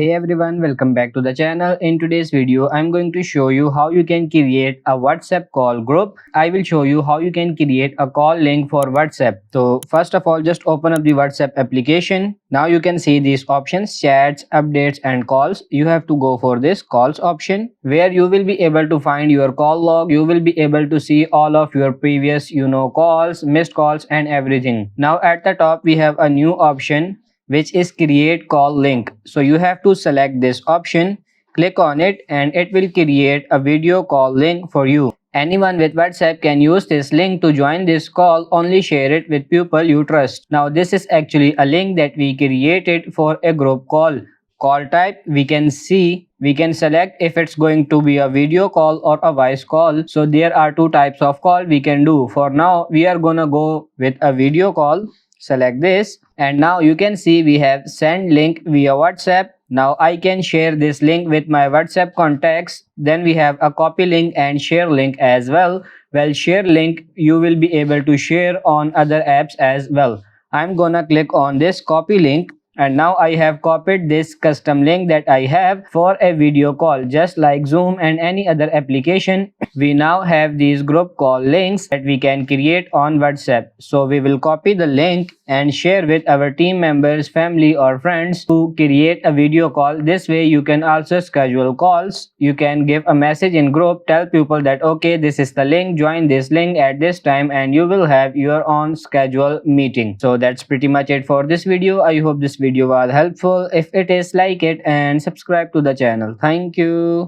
Hey everyone, welcome back to the channel. In today's video, I'm going to show you how you can create a WhatsApp call group. I will show you how you can create a call link for WhatsApp. So first of all, just open up the WhatsApp application. Now you can see these options: chats, updates and calls. You have to go for this calls option where you will be able to find your call log. You will be able to see all of your previous calls, missed calls and everything. Now at the top we have a new option which is create call link. So you have to select this option, click on it and it will create a video call link for you. Anyone with WhatsApp can use this link to join this call. Only share it with people you trust. Now this is actually a link that we created for a group call. Call type we can see, we can select if it's going to be a video call or a voice call. So there are two types of call we can do. For now we are gonna go with a video call. Select this and now you can see we have send link via WhatsApp. Now I can share this link with my WhatsApp contacts. Then we have a copy link and share link as well. Well, share link you will be able to share on other apps as well. I'm gonna click on this copy link and now I have copied this custom link that I have for a video call. Just like Zoom and any other application, we now have these group call links that we can create on WhatsApp. So we will copy the link and share with our team members, family or friends to create a video call. This way you can also schedule calls. You can give a message in group, tell people that okay, this is the link, join this link at this time and you will have your own schedule meeting. So that's pretty much it for this video. I hope this video was helpful. If it is, like it and subscribe to the channel. Thank you.